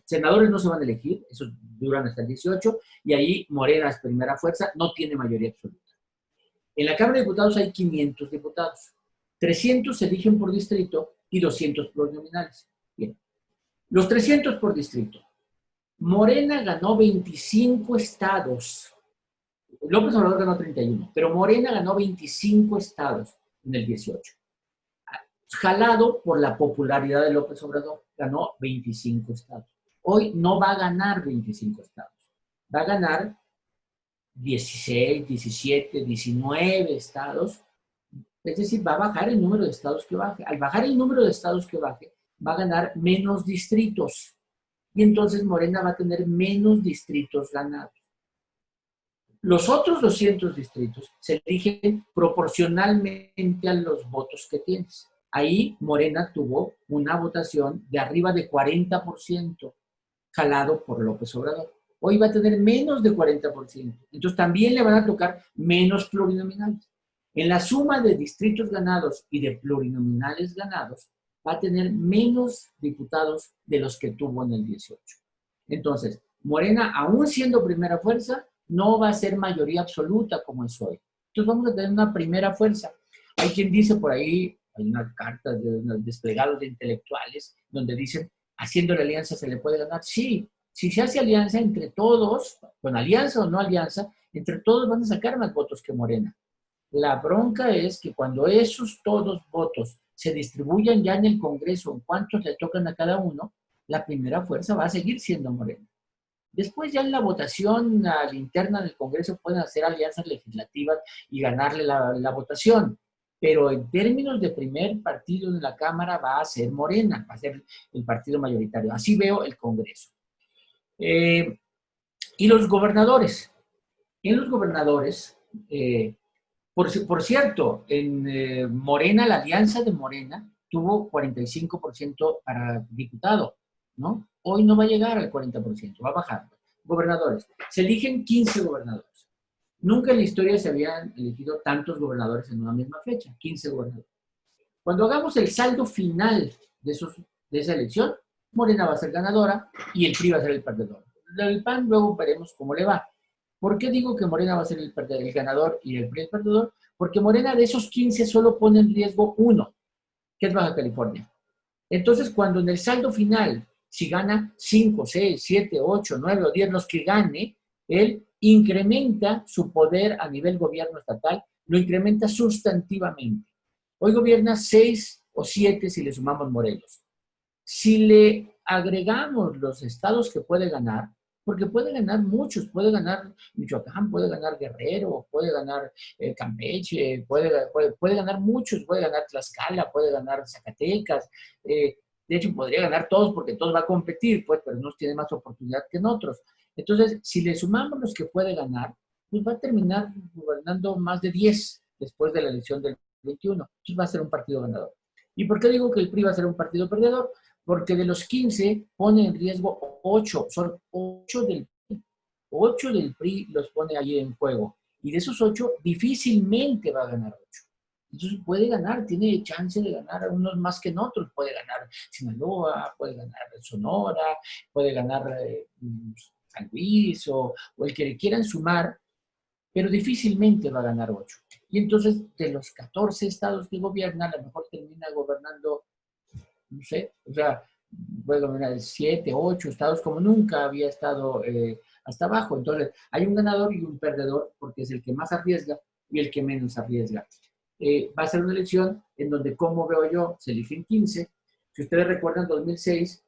senadores no se van a elegir, esos duran hasta el 18, y ahí Morena es primera fuerza, no tiene mayoría absoluta. En la Cámara de Diputados hay 500 diputados, 300 se eligen por distrito y 200 plurinominales. Bien, los 300 por distrito. Morena ganó 25 estados, López Obrador ganó 31, pero Morena ganó 25 estados en el 18. Jalado por la popularidad de López Obrador, ganó 25 estados. Hoy no va a ganar 25 estados, va a ganar 16, 17, 19 estados, es decir, va a bajar el número de estados que baje. Al bajar el número de estados que baje, va a ganar menos distritos, y entonces Morena va a tener menos distritos ganados. Los otros 200 distritos se eligen proporcionalmente a los votos que tienes. Ahí Morena tuvo una votación de arriba de 40%, jalado por López Obrador. Hoy va a tener menos de 40%. Entonces también le van a tocar menos plurinominales. En la suma de distritos ganados y de plurinominales ganados, va a tener menos diputados de los que tuvo en el 18. Entonces, Morena, aún siendo primera fuerza, no va a ser mayoría absoluta como es hoy. Entonces vamos a tener una primera fuerza. Hay quien dice por ahí, hay unas cartas de unos desplegados de intelectuales donde dicen, haciendo la alianza se le puede ganar. Sí, si se hace alianza entre todos, con alianza o no alianza, entre todos van a sacar más votos que Morena. La bronca es que cuando esos todos votos se distribuyan ya en el Congreso, en cuántos le tocan a cada uno, la primera fuerza va a seguir siendo Morena. Después ya en la votación a la interna del Congreso pueden hacer alianzas legislativas y ganarle la votación. Pero en términos de primer partido en la Cámara va a ser Morena, va a ser el partido mayoritario. Así veo el Congreso. Y los gobernadores. En los gobernadores, por cierto, en Morena, la alianza de Morena tuvo 45% para diputado, ¿no? Hoy no va a llegar al 40%, va a bajar. Gobernadores. Se eligen 15 gobernadores. Nunca en la historia se habían elegido tantos gobernadores en una misma fecha, 15 gobernadores. Cuando hagamos el saldo final de esa elección, Morena va a ser ganadora y el PRI va a ser el perdedor. El PAN luego veremos cómo le va. ¿Por qué digo que Morena va a ser el ganador y el PRI el perdedor? Porque Morena de esos 15 solo pone en riesgo uno, que es Baja California. Entonces, cuando en el saldo final, si gana 5, 6, 7, 8, 9 o 10, los que gane, él incrementa su poder a nivel gobierno estatal, lo incrementa sustantivamente. Hoy gobierna 6 o 7 si le sumamos Morelos. Si le agregamos los estados que puede ganar, porque puede ganar muchos, puede ganar Michoacán, puede ganar Guerrero, puede ganar Campeche, puede ganar muchos, puede ganar Tlaxcala, puede ganar Zacatecas, de hecho podría ganar todos porque todos va a competir, pues, pero unos tienen más oportunidad que en otros. Entonces, si le sumamos los que puede ganar, pues va a terminar gobernando más de 10 después de la elección del 21. Entonces va a ser un partido ganador. ¿Y por qué digo que el PRI va a ser un partido perdedor? Porque de los 15 pone en riesgo 8, son 8 del PRI. 8 del PRI los pone allí en juego. Y de esos 8, difícilmente va a ganar 8. Entonces puede ganar, tiene chance de ganar unos más que en otros. Puede ganar Sinaloa, puede ganar Sonora, puede ganar San Luis o el que le quieran sumar, pero difícilmente va a ganar 8. Y entonces, de los 14 estados que gobierna, a lo mejor termina gobernando, no sé, o sea, puede gobernar 7, 8 estados como nunca había estado hasta abajo. Entonces, hay un ganador y un perdedor porque es el que más arriesga y el que menos arriesga. Va a ser una elección en donde, como veo yo, se eligen 15. Si ustedes recuerdan, 2006,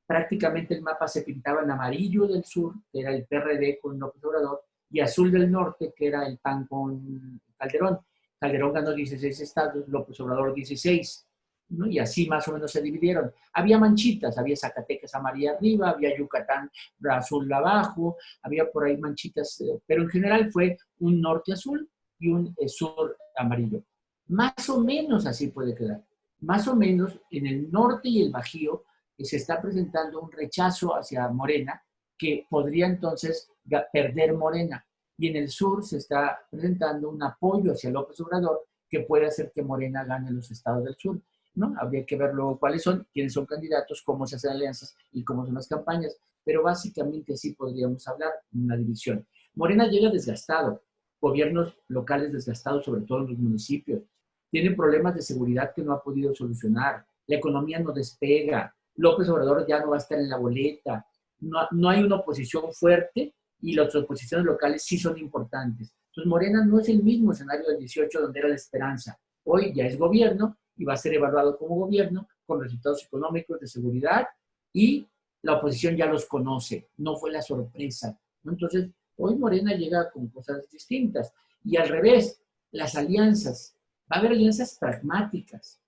prácticamente el mapa se pintaba en amarillo del sur, que era el PRD con López Obrador, y azul del norte, que era el PAN con Calderón. Calderón ganó 16 estados, López Obrador 16, ¿no? Y así más o menos se dividieron. Había manchitas, había Zacatecas amarilla arriba, había Yucatán azul abajo, había por ahí manchitas, pero en general fue un norte azul y un sur amarillo. Más o menos así puede quedar. Más o menos en el norte y el Bajío se está presentando un rechazo hacia Morena que podría entonces perder Morena. Y en el sur se está presentando un apoyo hacia López Obrador que puede hacer que Morena gane los estados del sur, ¿no? Habría que ver luego cuáles son, quiénes son candidatos, cómo se hacen alianzas y cómo son las campañas. Pero básicamente sí podríamos hablar de una división. Morena llega desgastado, gobiernos locales desgastados, sobre todo en los municipios. Tienen problemas de seguridad que no ha podido solucionar. La economía no despega. López Obrador ya no va a estar en la boleta. No hay una oposición fuerte y las oposiciones locales sí son importantes. Entonces, Morena no es el mismo escenario del 18 donde era la esperanza. Hoy ya es gobierno y va a ser evaluado como gobierno con resultados económicos, de seguridad, y la oposición ya los conoce. No fue la sorpresa, ¿no? Entonces, hoy Morena llega con cosas distintas. Y al revés, las alianzas. Va a haber alianzas pragmáticas,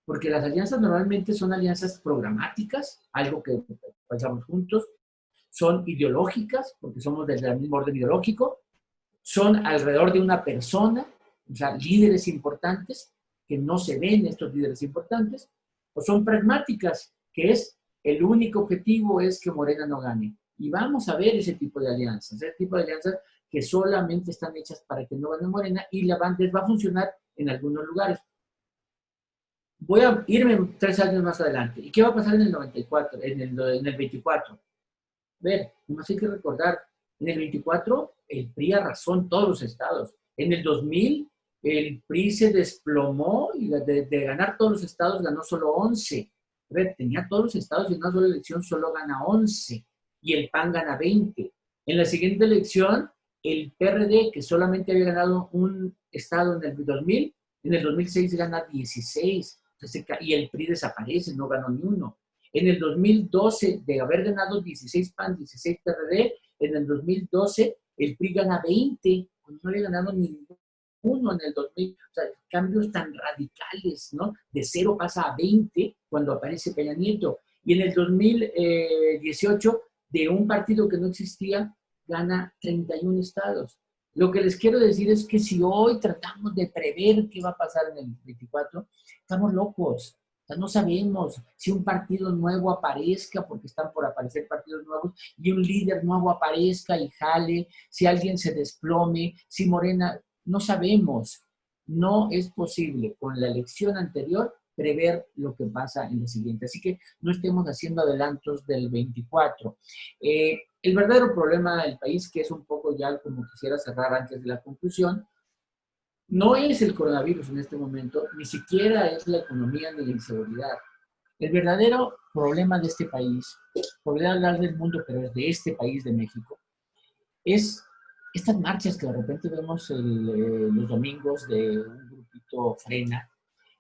porque las alianzas normalmente son alianzas programáticas, algo que pasamos juntos, son ideológicas, porque somos del mismo orden ideológico, son alrededor de una persona, o sea, líderes importantes, que no se ven estos líderes importantes, o son pragmáticas, que es el único objetivo es que Morena no gane. Y vamos a ver ese tipo de alianzas que solamente están hechas para que no gane Morena y les va a funcionar en algunos lugares. Voy a irme 3 años más adelante. ¿Y qué va a pasar en el 94, en el 24? A ver, nomás hay que recordar, en el 24 el PRI arrasó en todos los estados. En el 2000 el PRI se desplomó y de ganar todos los estados ganó solo 11. A ver, tenía todos los estados y en una sola elección solo gana 11 y el PAN gana 20. En la siguiente elección, el PRD, que solamente había ganado un estado en el 2000, en el 2006 gana 16. Y el PRI desaparece, no ganó ni uno. En el 2012, de haber ganado 16 PAN, 16 PRD, en el 2012 el PRI gana 20, cuando no había ganado ninguno en el 2000. O sea, cambios tan radicales, ¿no? De 0 pasa a 20 cuando aparece Peña Nieto. Y en el 2018, de un partido que no existía, gana 31 estados. Lo que les quiero decir es que si hoy tratamos de prever qué va a pasar en el 24, estamos locos. O sea, no sabemos si un partido nuevo aparezca, porque están por aparecer partidos nuevos, y un líder nuevo aparezca y jale, si alguien se desplome, si Morena, no sabemos. No es posible con la elección anterior prever lo que pasa en la siguiente. Así que no estemos haciendo adelantos del 24. El verdadero problema del país, que es un poco ya como quisiera cerrar antes de la conclusión, no es el coronavirus en este momento, ni siquiera es la economía ni la inseguridad. El verdadero problema de este país, podría hablar del mundo, pero es de este país, de México, es estas marchas que de repente vemos los domingos de un grupito Frena,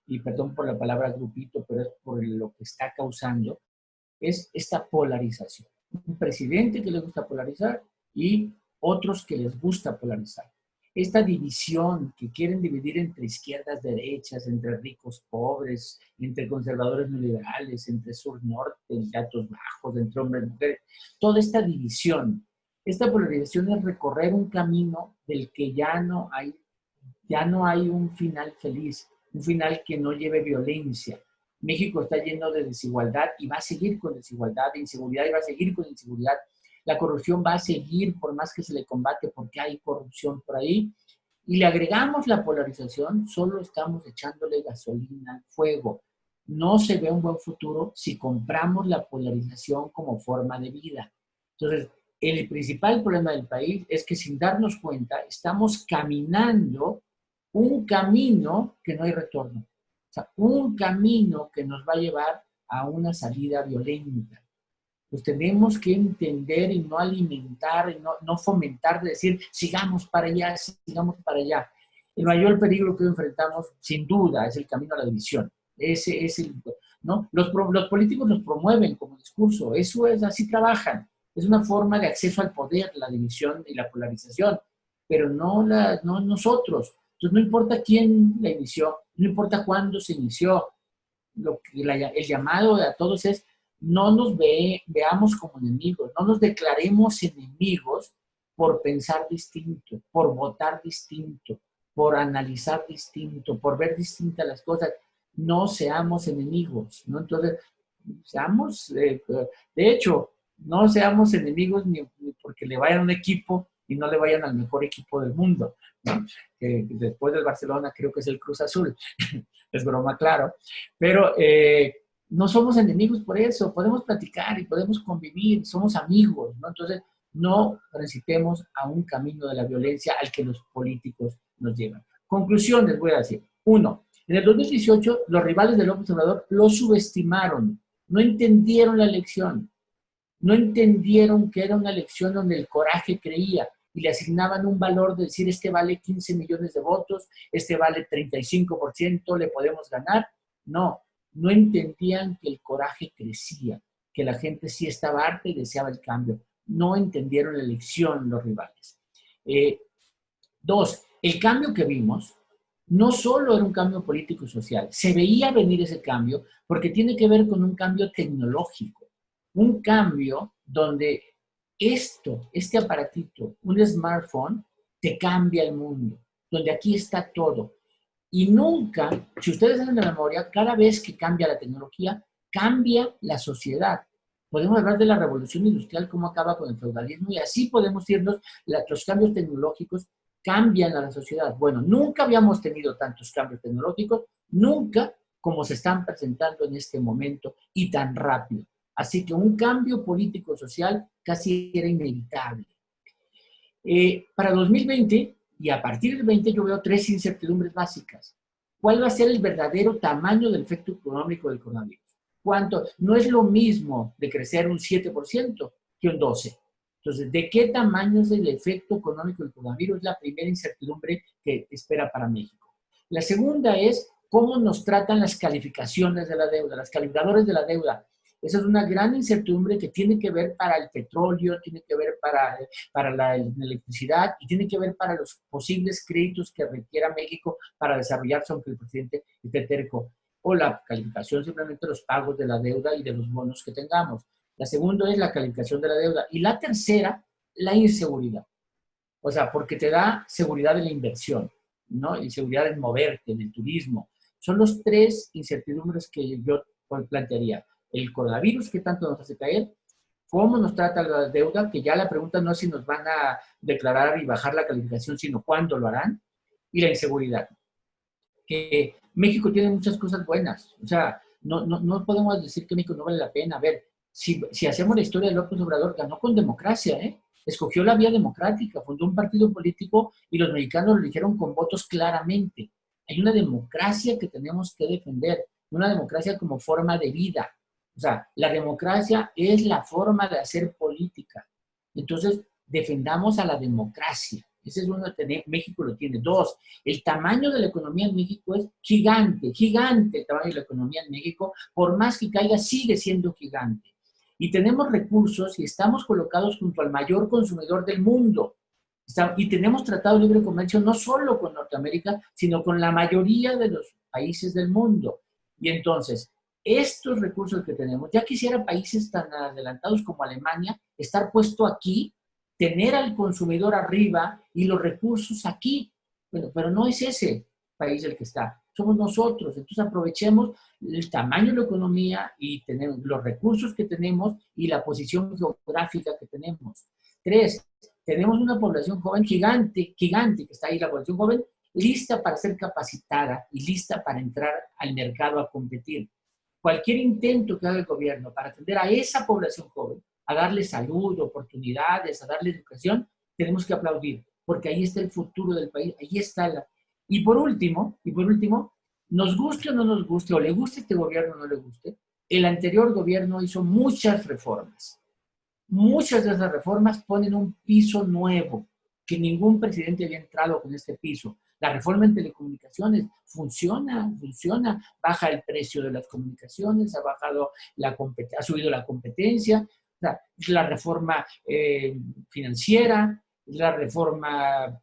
y perdón por la palabra grupito, pero es por lo que está causando, es esta polarización. Un presidente que le gusta polarizar y otros que les gusta polarizar. Esta división que quieren dividir entre izquierdas, derechas, entre ricos, pobres, entre conservadores neoliberales, entre sur-norte, entre altos bajos, entre hombres y mujeres. Toda esta división, esta polarización es recorrer un camino del que ya no hay un final feliz, un final que no lleve violencia. México está lleno de desigualdad y va a seguir con desigualdad, de inseguridad y va a seguir con inseguridad. La corrupción va a seguir por más que se le combate porque hay corrupción por ahí. Y le agregamos la polarización, solo estamos echándole gasolina al fuego. No se ve un buen futuro si compramos la polarización como forma de vida. Entonces, el principal problema del país es que sin darnos cuenta estamos caminando un camino que no hay retorno. O sea, un camino que nos va a llevar a una salida violenta. Pues tenemos que entender y no alimentar, y no fomentar, de decir, sigamos para allá, sigamos para allá. El mayor peligro que enfrentamos, sin duda, es el camino a la división. Ese es el, ¿no? Los políticos los promueven como discurso, eso es, así trabajan. Es una forma de acceso al poder, la división y la polarización, pero no nosotros. Entonces, no importa quién la inició, no importa cuándo se inició, el llamado a todos es no nos veamos como enemigos, no nos declaremos enemigos por pensar distinto, por votar distinto, por analizar distinto, por ver distintas las cosas. No seamos enemigos, ¿no? Entonces, seamos, de hecho, no seamos enemigos ni porque le vayan a un equipo y no le vayan al mejor equipo del mundo, ¿no? Después del Barcelona creo que es el Cruz Azul, es broma, claro, pero no somos enemigos por eso, podemos platicar y podemos convivir, somos amigos, ¿no? Entonces, no transitemos a un camino de la violencia al que los políticos nos llevan. Conclusiones, voy a decir. Uno, en el 2018 los rivales de López Obrador lo subestimaron, no entendieron la elección, no entendieron que era una elección donde el coraje creía y le asignaban un valor de decir, este vale 15 millones de votos, este vale 35%, le podemos ganar. No, no entendían que el coraje crecía, que la gente sí estaba harta y deseaba el cambio. No entendieron la elección los rivales. Dos, el cambio que vimos no solo era un cambio político y social, se veía venir ese cambio porque tiene que ver con un cambio tecnológico, un cambio donde este aparatito, un smartphone, te cambia el mundo, donde aquí está todo. Y nunca, si ustedes hacen la memoria, cada vez que cambia la tecnología, cambia la sociedad. Podemos hablar de la revolución industrial, cómo acaba con el feudalismo, y así podemos irnos, los cambios tecnológicos cambian a la sociedad. Bueno, nunca habíamos tenido tantos cambios tecnológicos, nunca como se están presentando en este momento y tan rápido. Así que un cambio político-social casi era inevitable. Para 2020, y a partir del 20, yo veo tres incertidumbres básicas. ¿Cuál va a ser el verdadero tamaño del efecto económico del coronavirus? ¿Cuánto? No es lo mismo de crecer un 7% que un 12%. Entonces, ¿de qué tamaño es el efecto económico del coronavirus? Es la primera incertidumbre que espera para México. La segunda es cómo nos tratan las calificaciones de la deuda, las calibradores de la deuda. Esa es una gran incertidumbre que tiene que ver para el petróleo, tiene que ver para la electricidad y tiene que ver para los posibles créditos que requiera México para desarrollarse, aunque el presidente esté terco. O la calificación simplemente de los pagos de la deuda y de los bonos que tengamos. La segunda es la calificación de la deuda. Y la tercera, la inseguridad. O sea, porque te da seguridad en la inversión, ¿no? Y seguridad en moverte, en el turismo. Son los tres incertidumbres que yo plantearía. El coronavirus, ¿qué tanto nos hace caer? ¿Cómo nos trata la deuda? Que ya la pregunta no es si nos van a declarar y bajar la calificación, sino cuándo lo harán. Y la inseguridad. Que México tiene muchas cosas buenas. O sea, no podemos decir que México no vale la pena. A ver, si hacemos la historia de López Obrador, ganó con democracia, ¿eh? Escogió la vía democrática, fundó un partido político y los mexicanos lo eligieron con votos claramente. Hay una democracia que tenemos que defender, una democracia como forma de vida. O sea, la democracia es la forma de hacer política. Entonces, defendamos a la democracia. Ese es uno, México lo tiene. Dos, el tamaño de la economía en México es gigante, gigante el tamaño de la economía en México. Por más que caiga, sigue siendo gigante. Y tenemos recursos y estamos colocados junto al mayor consumidor del mundo. Y tenemos tratado de libre comercio no solo con Norteamérica, sino con la mayoría de los países del mundo. Y entonces, estos recursos que tenemos, ya quisiera países tan adelantados como Alemania estar puesto aquí, tener al consumidor arriba y los recursos aquí. Bueno, pero no es ese país el que está, somos nosotros. Entonces aprovechemos el tamaño de la economía y tenemos los recursos que tenemos y la posición geográfica que tenemos. Tres, tenemos una población joven gigante, gigante que está ahí, la población joven lista para ser capacitada y lista para entrar al mercado a competir. Cualquier intento que haga el gobierno para atender a esa población joven, a darle salud, oportunidades, a darle educación, tenemos que aplaudir, porque ahí está el futuro del país, ahí está la... Y por último, nos guste o no nos guste, o le guste este gobierno o no le guste, el anterior gobierno hizo muchas reformas. Muchas de esas reformas ponen un piso nuevo, que ningún presidente había entrado con este piso. La reforma en telecomunicaciones funciona, baja el precio de las comunicaciones, ha subido la competencia, la reforma financiera, la reforma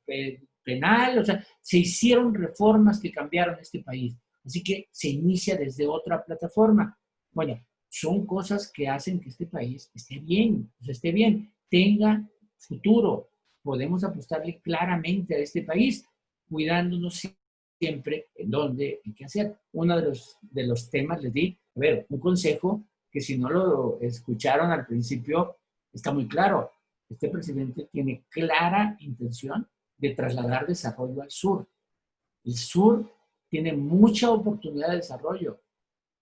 penal, o sea, se hicieron reformas que cambiaron este país. Así que se inicia desde otra plataforma. Bueno, son cosas que hacen que este país esté bien, tenga futuro. Podemos apostarle claramente a este país, cuidándonos siempre en dónde y qué hacer. Uno de los temas les di, a ver, un consejo que si no lo escucharon al principio, está muy claro. Este presidente tiene clara intención de trasladar desarrollo al sur. El sur tiene mucha oportunidad de desarrollo,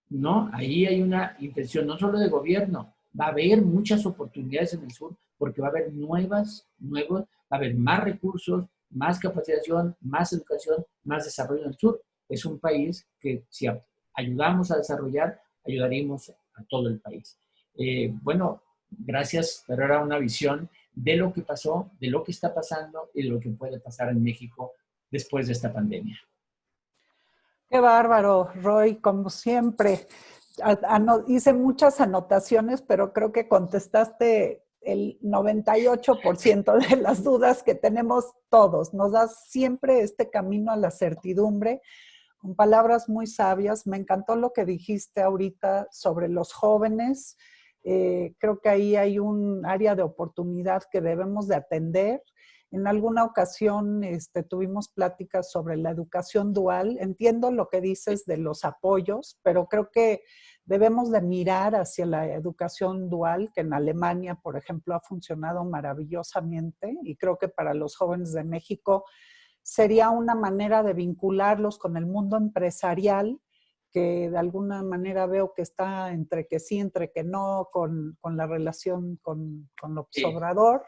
¿no? Ahí hay una intención no solo de gobierno, va a haber muchas oportunidades en el sur porque va a haber va a haber más recursos, más capacitación, más educación, más desarrollo en el sur. Es un país que si ayudamos a desarrollar, ayudaríamos a todo el país. Bueno, gracias, pero era una visión de lo que pasó, de lo que está pasando y de lo que puede pasar en México después de esta pandemia. Qué bárbaro, Roy, como siempre. Hice muchas anotaciones, pero creo que contestaste el 98% de las dudas que tenemos todos. Nos das siempre este camino a la certidumbre con palabras muy sabias. Me encantó lo que dijiste ahorita sobre los jóvenes. Creo que ahí hay un área de oportunidad que debemos de atender. En alguna ocasión tuvimos pláticas sobre la educación dual. Entiendo lo que dices de los apoyos, pero creo que debemos de mirar hacia la educación dual, que en Alemania, por ejemplo, ha funcionado maravillosamente, y creo que para los jóvenes de México sería una manera de vincularlos con el mundo empresarial, que de alguna manera veo que está entre que sí, entre que no, con la relación con López Obrador.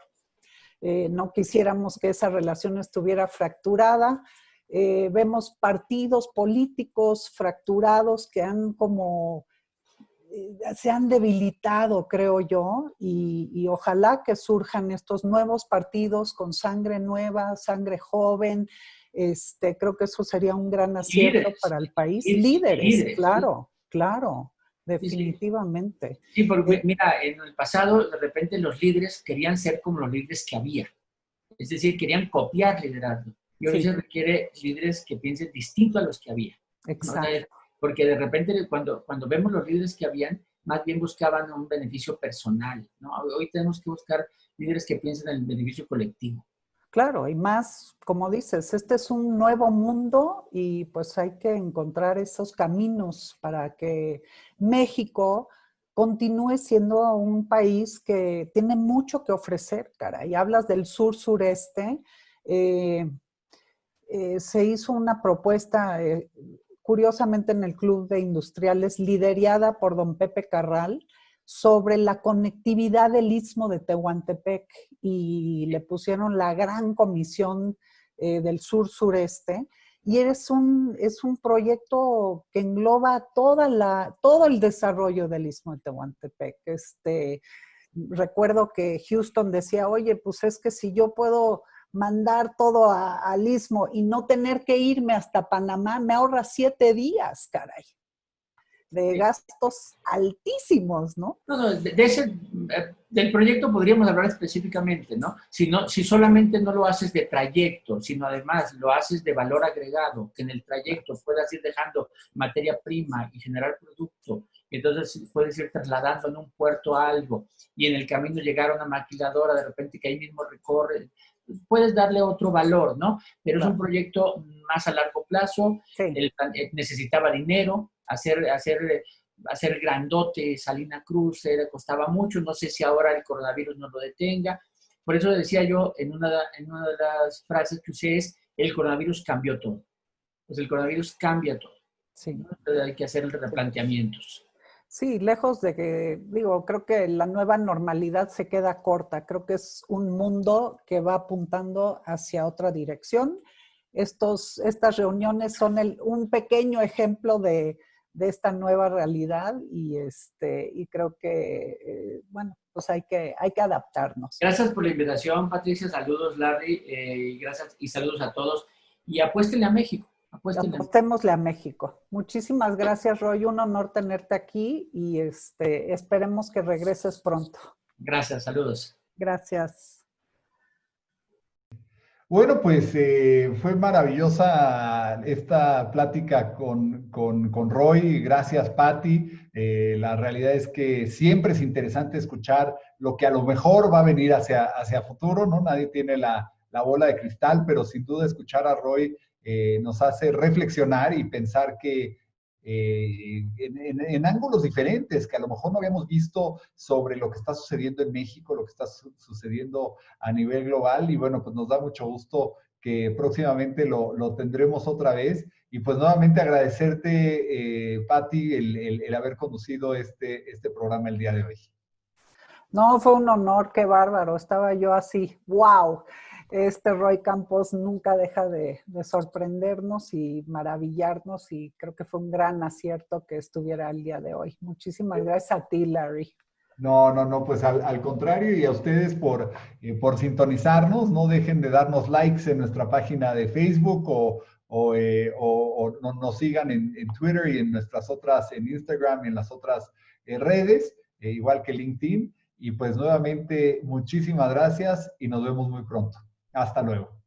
No quisiéramos que esa relación estuviera fracturada. Vemos partidos políticos fracturados que se han debilitado, creo yo, y ojalá que surjan estos nuevos partidos con sangre nueva, sangre joven. Creo que eso sería un gran acierto para el país. Líderes, claro, sí. Claro, definitivamente. Sí, porque mira, en el pasado de repente los líderes querían ser como los líderes que había. Es decir, querían copiar liderazgo. Y hoy se requiere líderes que piensen distinto a los que había. Exacto. ¿No? Porque de repente cuando vemos los líderes que habían, más bien buscaban un beneficio personal, ¿no? Hoy tenemos que buscar líderes que piensen en el beneficio colectivo. Claro, y más, como dices, este es un nuevo mundo y pues hay que encontrar esos caminos para que México continúe siendo un país que tiene mucho que ofrecer, caray. Hablas del sur-sureste. Se hizo una propuesta, curiosamente en el Club de Industriales, liderada por don Pepe Carral, sobre la conectividad del Istmo de Tehuantepec, y le pusieron la gran comisión del sur-sureste, y es un proyecto que engloba todo el desarrollo del Istmo de Tehuantepec. Recuerdo que Houston decía, oye, pues es que si yo puedo mandar todo al Istmo y no tener que irme hasta Panamá, me ahorra 7 días, caray, de gastos altísimos, ¿no? Del proyecto podríamos hablar específicamente, ¿no? Si solamente no lo haces de trayecto, sino además lo haces de valor agregado, que en el trayecto puedas ir dejando materia prima y generar producto, y entonces puedes ir trasladando en un puerto algo, y en el camino llegar a una maquiladora, de repente que ahí mismo recorre, puedes darle otro valor, ¿no? Pero claro, es un proyecto más a largo plazo, sí. Necesitaba dinero, hacer grandote Salina Cruz costaba mucho, no sé si ahora el coronavirus no lo detenga. Por eso decía yo en una de las frases que usé es, el coronavirus cambió todo. Pues el coronavirus cambia todo. Sí. ¿No? Entonces hay que hacer replanteamientos. Sí, lejos de que, creo que la nueva normalidad se queda corta. Creo que es un mundo que va apuntando hacia otra dirección. Estas reuniones son un pequeño ejemplo de esta nueva realidad y creo que, pues hay que adaptarnos. Gracias por la invitación, Patricia. Saludos, Larry. Gracias y saludos a todos. Y apuéstenle a México. Apostémosle a México. Muchísimas gracias, Roy. Un honor tenerte aquí y esperemos que regreses pronto. Gracias, saludos. Gracias. Bueno, pues fue maravillosa esta plática con Roy. Gracias, Patti. La realidad es que siempre es interesante escuchar lo que a lo mejor va a venir hacia futuro, ¿no? Nadie tiene la bola de cristal, pero sin duda escuchar a Roy nos hace reflexionar y pensar que en ángulos diferentes que a lo mejor no habíamos visto sobre lo que está sucediendo en México, lo que está sucediendo a nivel global. Y bueno, pues nos da mucho gusto que próximamente lo tendremos otra vez. Y pues nuevamente agradecerte, Patti, el haber conducido este programa el día de hoy. No, fue un honor, qué bárbaro. Estaba yo así, wow. Roy Campos nunca deja de sorprendernos y maravillarnos, y creo que fue un gran acierto que estuviera el día de hoy. Muchísimas gracias a ti, Larry. No, pues al contrario, y a ustedes por sintonizarnos. No dejen de darnos likes en nuestra página de Facebook o nos sigan en Twitter y en nuestras otras, en Instagram y en las otras redes, igual que LinkedIn. Y pues nuevamente, muchísimas gracias y nos vemos muy pronto. Hasta luego.